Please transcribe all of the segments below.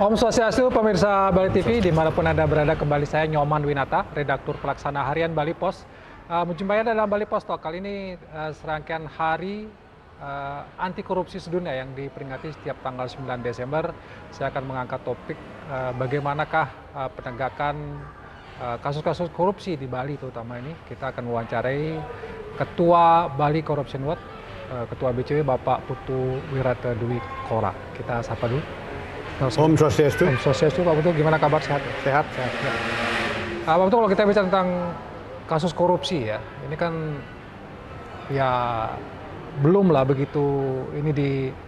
Om Swastiastu, pemirsa Bali TV, dimanapun Anda berada, kembali saya Nyoman Winata, redaktur pelaksana harian Bali Pos. Menjumpai Anda dalam Bali Pos Talk. Kali ini serangkaian hari anti korupsi sedunia yang diperingati setiap tanggal 9 Desember. Saya akan mengangkat topik bagaimanakah penegakan kasus-kasus korupsi di Bali terutama ini. Kita akan mewawancarai Ketua Bali Corruption Watch, Ketua BCW Bapak Putu Wirata Dwi Kora. Kita sapa dulu. Om Swastiastu. Om Swastiastu, Pak Putu, gimana kabar? Sehat? Sehat. Ya. Pak Putu, kalau kita bicara tentang kasus korupsi ya, ini kan ya belum lah begitu ini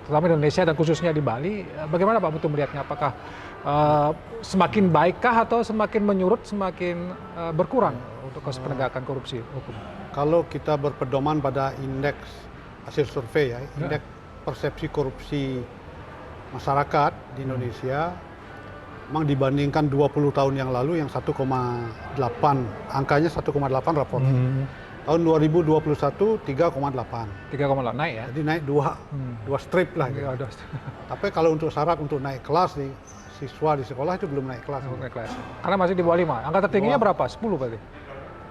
terutama di Indonesia dan khususnya di Bali. Bagaimana Pak Putu melihatnya? Apakah semakin baikkah atau semakin menyurut, semakin berkurang untuk kasus penegakan korupsi hukum? Kalau kita berpedoman pada indeks hasil survei ya, indeks persepsi korupsi masyarakat di Indonesia, memang dibandingkan 20 tahun yang lalu yang 1,8, angkanya 1,8 rapor. Tahun 2021 3,8. 3,8 naik ya? Jadi naik dua strip lah. Gitu. Tapi kalau untuk syarat untuk naik kelas nih, siswa di sekolah itu belum naik kelas. Naik kelas. Karena masih di bawah 5. Angka tertingginya berapa? 10 berarti?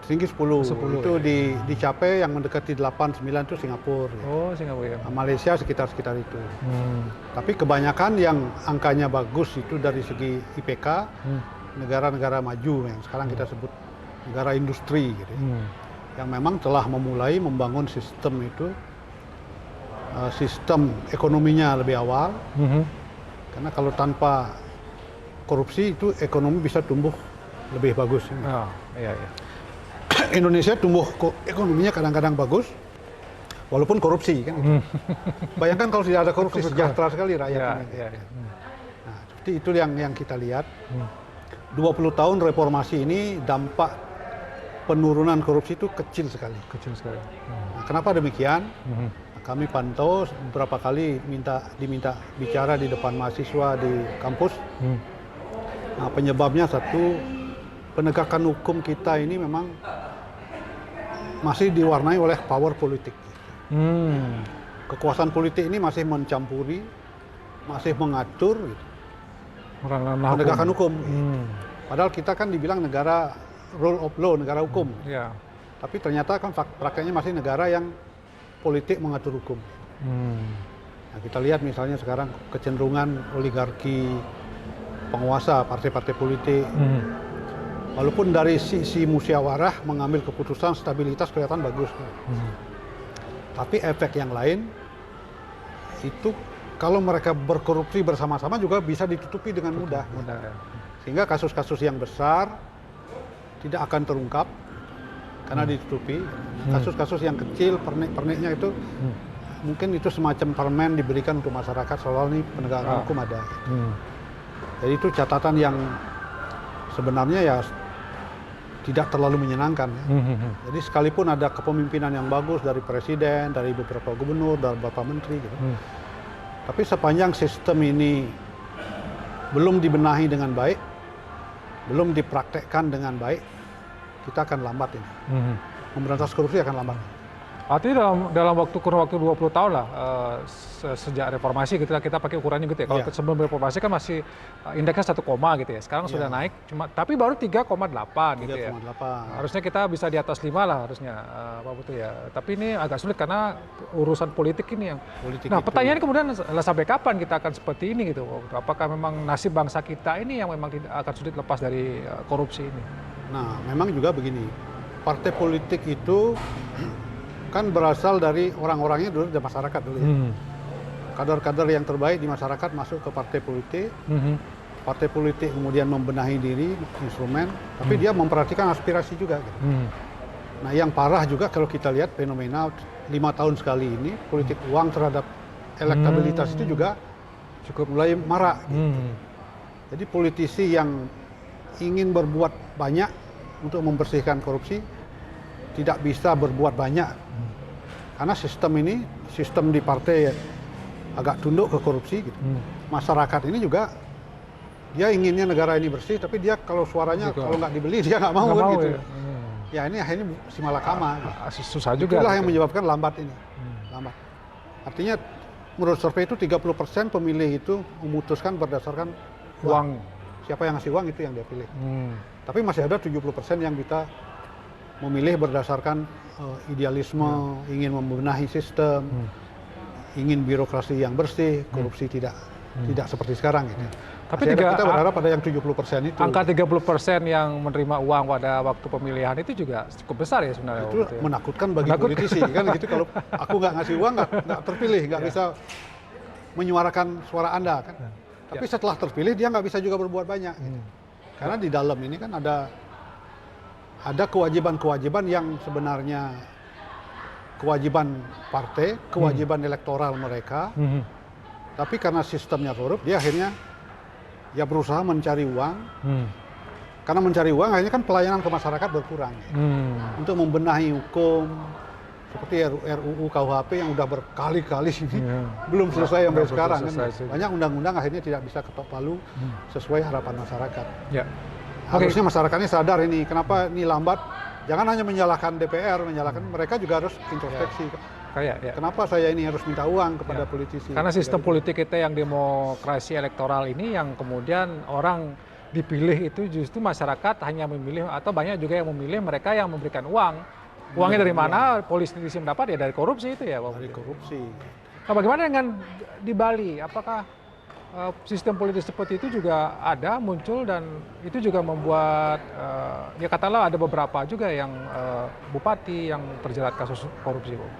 Tinggi 10. Itu ya? dicapai yang mendekati 8, 9 itu Singapura. Oh, Singapura ya. Malaysia sekitar itu. Tapi kebanyakan yang angkanya bagus itu dari segi IPK, negara-negara maju yang sekarang kita sebut negara industri gitu. Yang memang telah memulai membangun sistem itu, sistem ekonominya lebih awal. Karena kalau tanpa korupsi itu ekonomi bisa tumbuh lebih bagus. Oh, iya. Indonesia tumbuh ekonominya kadang-kadang bagus, walaupun korupsi kan. Bayangkan kalau tidak ada korupsi, sejahtera sekali rakyat ini. Nah, seperti itu yang kita lihat. 20 tahun reformasi ini dampak penurunan korupsi itu kecil sekali. Nah, kenapa demikian? Kami pantau beberapa kali diminta bicara di depan mahasiswa di kampus. Nah, penyebabnya satu, penegakan hukum kita ini memang masih diwarnai oleh power politik. Kekuasaan politik ini masih mencampuri, masih mengatur gitu, penegakan hukum. Padahal kita kan dibilang negara rule of law, negara hukum. Tapi ternyata kan prakteknya masih negara yang politik mengatur hukum. Nah, kita lihat misalnya sekarang kecenderungan oligarki, penguasa, partai-partai politik. Walaupun dari sisi musyawarah mengambil keputusan stabilitas kelihatan bagus. Tapi efek yang lain itu kalau mereka berkorupsi bersama-sama juga bisa ditutupi dengan mudah. Sehingga kasus-kasus yang besar tidak akan terungkap karena ditutupi. Kasus-kasus yang kecil, pernik-perniknya itu mungkin itu semacam permen diberikan untuk masyarakat soal ini penegakan hukum ada. Jadi itu catatan yang sebenarnya ya tidak terlalu menyenangkan. Jadi sekalipun ada kepemimpinan yang bagus dari presiden, dari beberapa gubernur, dari beberapa menteri, gitu. Tapi sepanjang sistem ini belum dibenahi dengan baik, belum dipraktekkan dengan baik, kita akan lambat ini. Memberantas korupsi akan lambat. Artinya dalam kurun waktu 20 tahun lah sejak reformasi kita pakai ukurannya gitu ya. Kalau sebelum reformasi kan masih indeksnya 1, gitu ya. Sekarang sudah naik tapi baru 3,8 gitu ya. Harusnya kita bisa di atas 5 lah harusnya Pak Putu ya. Tapi ini agak sulit karena urusan politik ini yang pertanyaannya kemudian sampai kapan kita akan seperti ini gitu. Apakah memang nasib bangsa kita ini yang memang tidak akan sulit lepas dari korupsi ini? Nah, memang juga begini. Partai politik itu kan berasal dari orang-orangnya dulu dari masyarakat dulu ya. Kader-kader yang terbaik di masyarakat masuk ke partai politik. Partai politik kemudian membenahi diri, instrumen, tapi dia memperhatikan aspirasi juga. Gitu. Nah, yang parah juga kalau kita lihat fenomena 5 tahun sekali ini, politik uang terhadap elektabilitas itu juga cukup mulai marak. Gitu. Jadi politisi yang ingin berbuat banyak untuk membersihkan korupsi tidak bisa berbuat banyak karena sistem di partai agak tunduk ke korupsi gitu. Masyarakat ini juga dia inginnya negara ini bersih, tapi dia kalau suaranya kalau nggak dibeli dia nggak mau kan gitu. Ya ini akhirnya si malakama. Susah juga. Itulah yang menyebabkan lambat ini. Lambat. Artinya menurut survei itu 30% pemilih itu memutuskan berdasarkan uang. Siapa yang ngasih uang itu yang dia pilih. Tapi masih ada 70% yang kita memilih berdasarkan idealisme, ingin membenahi sistem, ingin birokrasi yang bersih, korupsi tidak seperti sekarang gitu. Tapi kita berharap pada yang 70% itu. Angka 30% yang menerima uang pada waktu pemilihan itu juga cukup besar ya sebenarnya. Itu ya. Menakutkan bagi politisi kan gitu, kalau aku nggak ngasih uang nggak terpilih, nggak bisa menyuarakan suara Anda kan. Tapi setelah terpilih dia nggak bisa juga berbuat banyak. Gitu. Karena di dalam ini kan ada kewajiban-kewajiban yang sebenarnya kewajiban partai, kewajiban elektoral mereka. Tapi karena sistemnya korup, dia akhirnya ya berusaha mencari uang. Karena mencari uang akhirnya kan pelayanan ke masyarakat berkurang. Untuk membenahi hukum seperti RUU KUHP yang udah berkali-kali ini belum selesai sampai sekarang kan. Banyak undang-undang akhirnya tidak bisa ketok palu sesuai harapan masyarakat. Harusnya masyarakatnya sadar ini, kenapa ini lambat. Jangan hanya menyalahkan DPR, menyalahkan mereka juga harus introspeksi. Kenapa saya ini harus minta uang kepada politisi? Karena sistem politik kita yang demokrasi elektoral ini yang kemudian orang dipilih itu justru masyarakat hanya memilih, atau banyak juga yang memilih mereka yang memberikan uang. Uangnya dari mana? Politisi mendapat ya dari korupsi itu ya, Pak. Dari korupsi. Nah, bagaimana dengan di Bali? Apakah sistem politik seperti itu juga ada, muncul, dan itu juga membuat ya katakanlah ada beberapa juga yang bupati yang terjerat kasus korupsi, Pak?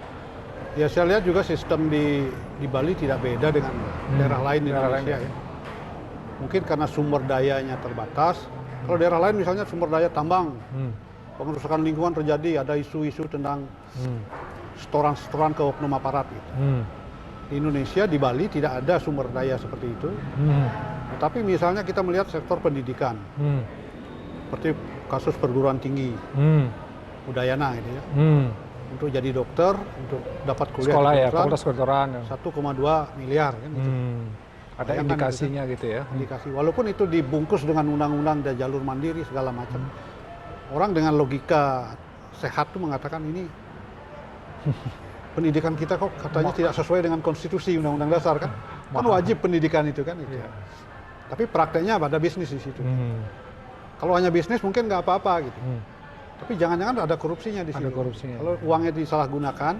Ya saya lihat juga sistem di Bali tidak beda dengan daerah lain di Indonesia. Ya. Mungkin karena sumber dayanya terbatas. Kalau daerah lain misalnya sumber daya tambang, pengerusakan lingkungan terjadi, ada isu-isu tentang setoran-setoran ke oknum aparat. Gitu. Di Indonesia, di Bali tidak ada sumber daya seperti itu. Tapi misalnya kita melihat sektor pendidikan, seperti kasus perguruan tinggi, Udayana gitu ya. Untuk jadi dokter, untuk dapat kuliah sekolah di fakultas kedokteran 1,2 miliar kan gitu. Ada indikasinya gitu ya. Indikasi. Walaupun itu dibungkus dengan undang-undang dan jalur mandiri segala macam. Orang dengan logika sehat tuh mengatakan ini pendidikan kita kok katanya tidak sesuai dengan konstitusi undang-undang dasar kan. Kan wajib pendidikan itu kan itu. Tapi prakteknya ada bisnis di situ. Kalau hanya bisnis mungkin nggak apa-apa gitu. Tapi jangan-jangan ada korupsinya di sini. Kalau uangnya disalahgunakan,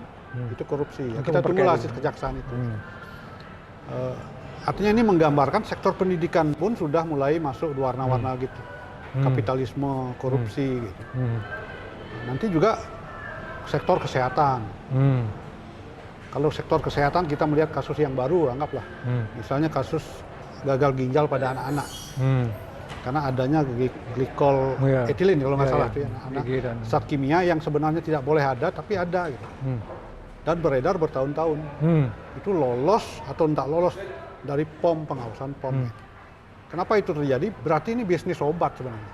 itu korupsi. Ya, kita tunggulah hasil kejaksaan itu. Artinya ini menggambarkan sektor pendidikan pun sudah mulai masuk warna-warna gitu. Kapitalisme, korupsi gitu. Nanti juga sektor kesehatan. Kalau sektor kesehatan kita melihat kasus yang baru, anggaplah. Misalnya kasus gagal ginjal pada anak-anak. Karena adanya glikol etilin kalau nggak salah itu ya, zat kimia yang sebenarnya tidak boleh ada tapi ada gitu. Dan beredar bertahun-tahun. Itu lolos atau tidak lolos dari POM, pengawasan POM. Kenapa itu terjadi? Berarti ini bisnis obat sebenarnya.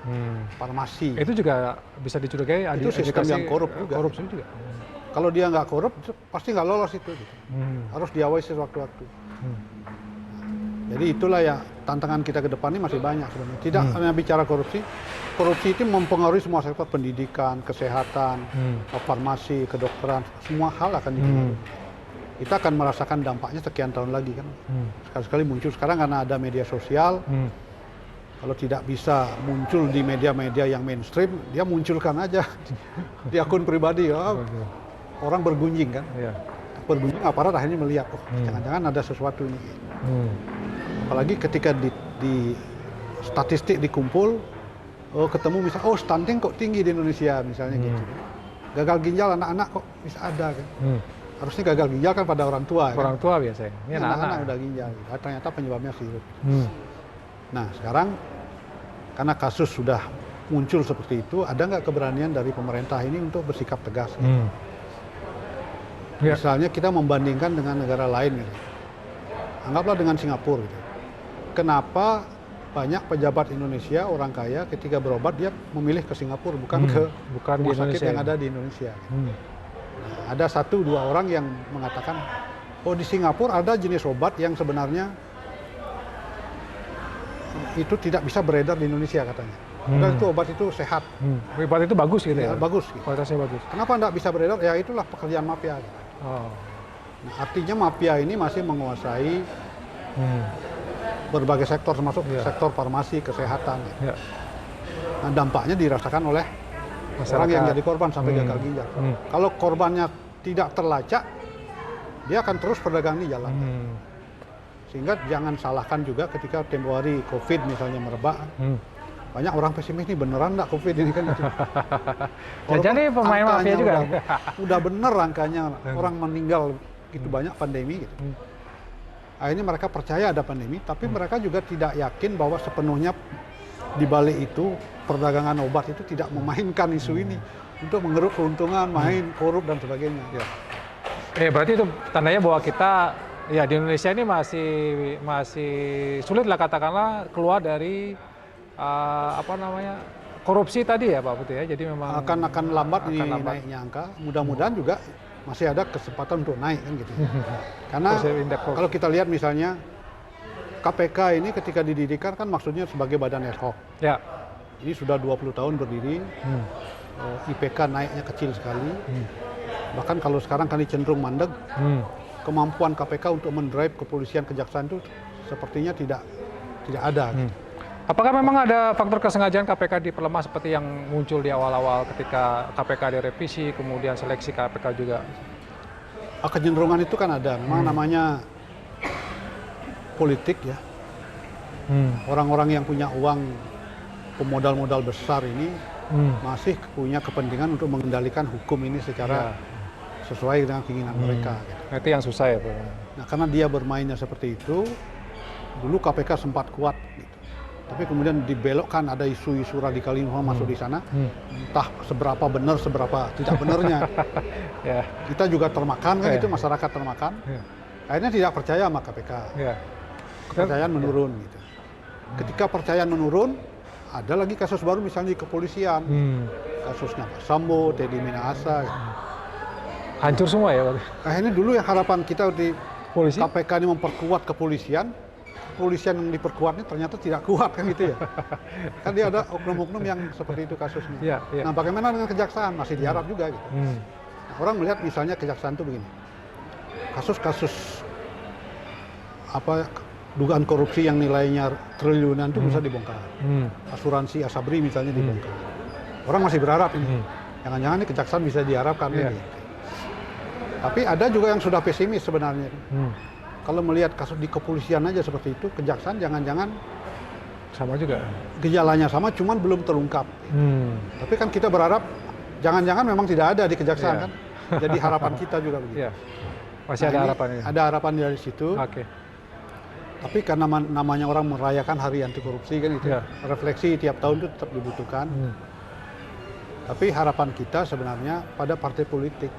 Farmasi. Itu juga bisa dicurigai itu sistem yang korup juga. Korupsi juga. Kalau dia nggak korup pasti nggak lolos itu gitu. Harus diawasi sewaktu-waktu. Jadi itulah ya tantangan kita ke depan ini masih banyak sebenarnya. Tidak hanya bicara korupsi, korupsi itu mempengaruhi semua sektor pendidikan, kesehatan, farmasi, kedokteran, semua hal akan dipengaruhi. Kita akan merasakan dampaknya sekian tahun lagi kan. Sekali-sekali muncul sekarang karena ada media sosial. Kalau tidak bisa muncul di media-media yang mainstream, dia munculkan aja di akun pribadi. Orang bergunjing kan. Bergunjing aparat akhirnya melihat, oh jangan-jangan ada sesuatu ini. Apalagi ketika di statistik dikumpul, ketemu misalnya, oh stunting kok tinggi di Indonesia misalnya gitu. Gagal ginjal anak-anak kok bisa ada kan. Harusnya gagal ginjal kan pada orang tua. Orang tua biasanya. Ini anak-anak udah ginjal. Ternyata penyebabnya sirup. Nah sekarang karena kasus sudah muncul seperti itu, ada nggak keberanian dari pemerintah ini untuk bersikap tegas? Gitu. Misalnya kita membandingkan dengan negara lain, gitu. Anggaplah dengan Singapura. Gitu. Kenapa banyak pejabat Indonesia, orang kaya ketika berobat dia memilih ke Singapura, bukan rumah sakit yang ada di Indonesia. Nah, ada 1-2 orang yang mengatakan, oh di Singapura ada jenis obat yang sebenarnya itu tidak bisa beredar di Indonesia katanya. Padahal itu obat itu sehat. Obat itu bagus gitu ya? Bagus. Gitu. Kualitasnya bagus. Kenapa tidak bisa beredar? Ya itulah pekerjaan mafia. Gitu. Nah, artinya mafia ini masih menguasai berbagai sektor termasuk sektor farmasi, kesehatan. Nah, dampaknya dirasakan oleh orang yang jadi korban sampai gagal ginjal. Kalau korbannya tidak terlacak, dia akan terus berdagang di jalan. Sehingga jangan salahkan juga ketika tempo hari COVID misalnya merebak. Banyak orang pesimis nih, beneran nggak COVID ini kan gitu. Jadi pemain mafia juga. Udah bener angkanya orang meninggal gitu banyak pandemi gitu. Akhirnya mereka percaya ada pandemi, tapi mereka juga tidak yakin bahwa sepenuhnya di balik itu perdagangan obat itu tidak memainkan isu ini untuk mengeruk keuntungan, main korup dan sebagainya. Berarti itu tandanya bahwa kita ya di Indonesia ini masih sulit lah katakanlah keluar dari korupsi tadi ya Pak Putih ya. Jadi memang akan lambat naiknya angka. Mudah-mudahan juga masih ada kesempatan untuk naik kan gitu. Karena kalau kita lihat misalnya KPK ini ketika didirikan kan maksudnya sebagai badan ad hoc. Ya. Ini sudah 20 tahun berdiri. IPK naiknya kecil sekali. Bahkan kalau sekarang kan cenderung mandek. Kemampuan KPK untuk mendrive kepolisian kejaksaan itu sepertinya tidak ada. Apakah memang ada faktor kesengajaan KPK diperlemah seperti yang muncul di awal-awal ketika KPK direvisi, kemudian seleksi KPK juga? Kecenderungan itu kan ada, memang namanya politik ya. Orang-orang yang punya uang, pemodal-modal besar ini masih punya kepentingan untuk mengendalikan hukum ini secara sesuai dengan keinginan mereka. Gitu. Itu yang susah ya Pak? Nah karena dia bermainnya seperti itu, dulu KPK sempat kuat gitu. Tapi kemudian dibelokkan, ada isu-isu radikalisme masuk di sana, entah seberapa benar, seberapa tidak benarnya. Kita juga termakan kan, itu masyarakat termakan. Akhirnya tidak percaya sama KPK. Kepercayaan menurun gitu. Ketika percayaan menurun, ada lagi kasus baru misalnya di kepolisian. Kasusnya Pak Sambo, Teddy Minahasa. Gitu. Hancur semua ya Pak? Akhirnya dulu yang harapan kita di KPK ini memperkuat kepolisian yang diperkuat ini ternyata tidak kuat kan gitu ya. Kan dia ada oknum-oknum yang seperti itu kasusnya. Nah bagaimana dengan kejaksaan? Masih diharap juga gitu. Nah, orang melihat misalnya kejaksaan itu begini. Kasus-kasus dugaan korupsi yang nilainya triliunan itu bisa dibongkar. Asuransi Asabri misalnya dibongkar. Orang masih berharap ini. Jangan-jangan ini kejaksaan bisa diharapkan ini. Tapi ada juga yang sudah pesimis sebenarnya. Kalau melihat kasus di kepolisian aja seperti itu, kejaksaan jangan-jangan sama juga. Gejalanya sama, cuman belum terungkap. Tapi kan kita berharap jangan-jangan memang tidak ada di kejaksaan kan. Jadi harapan kita juga begitu. Masih ada harapan ini. Ada harapan dari situ. Tapi karena namanya orang merayakan Hari Anti Korupsi kan itu, refleksi tiap tahun itu tetap dibutuhkan. Tapi harapan kita sebenarnya pada partai politik.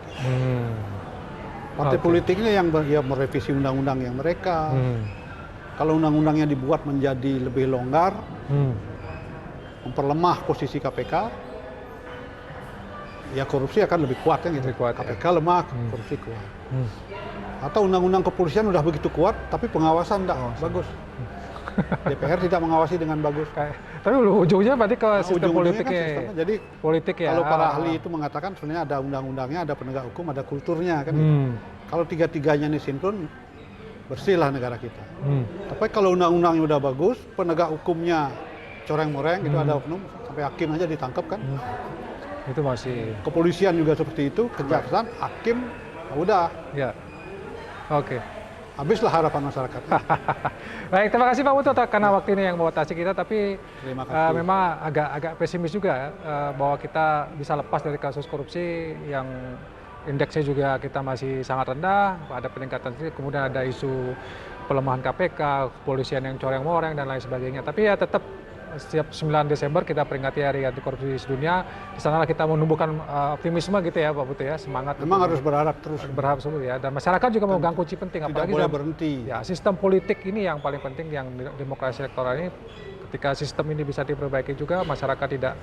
Partai politiknya yang merevisi undang-undang yang mereka. Kalau undang-undangnya dibuat menjadi lebih longgar, memperlemah posisi KPK, ya korupsi akan lebih kuat kan gitu. KPK lemah, korupsi kuat. Atau undang-undang kepolisian udah begitu kuat, tapi pengawasan tidak bagus. DPR tidak mengawasi dengan bagus. Tapi ujungnya berarti ke sistem politiknya. Kan jadi kalau para ahli itu mengatakan sebenarnya ada undang-undangnya, ada penegak hukum, ada kulturnya kan. Kalau tiga-tiganya ini sinkron, bersihlah negara kita. Tapi kalau undang-undangnya udah bagus, penegak hukumnya coreng-moreng, itu ada oknum sampai hakim aja ditangkap kan. Itu masih. Kepolisian juga seperti itu, kejaksaan, hakim, udah. Habislah harapan masyarakat. Baik, terima kasih Pak Putut karena waktu ini yang membatasi kita, tapi memang agak pesimis juga bahwa kita bisa lepas dari kasus korupsi yang indeksnya juga kita masih sangat rendah, ada peningkatan, kemudian ada isu pelemahan KPK, kepolisian yang coreng-moreng dan lain sebagainya. Tapi ya tetap setiap 9 Desember kita peringati Hari Anti Korupsi Sedunia. Di sanalah kita menumbuhkan optimisme gitu ya Pak Putih ya, semangat. Memang harus berharap terus. Berharap ya, dan masyarakat juga memegang kunci penting. Tidak boleh berhenti. Ya, sistem politik ini yang paling penting, yang demokrasi elektoral ini. Ketika sistem ini bisa diperbaiki juga, masyarakat tidak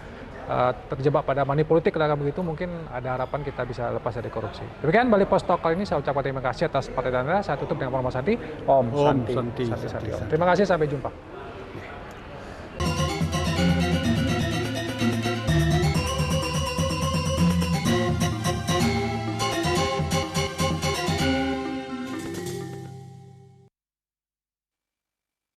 terjebak pada money politik, kalau begitu mungkin ada harapan kita bisa lepas dari korupsi. Demikian Bali Pos Talk kali ini, saya ucapkan terima kasih atas perhatian Anda. Saya tutup dengan Om Santi. Om Santi. Terima kasih, sampai jumpa.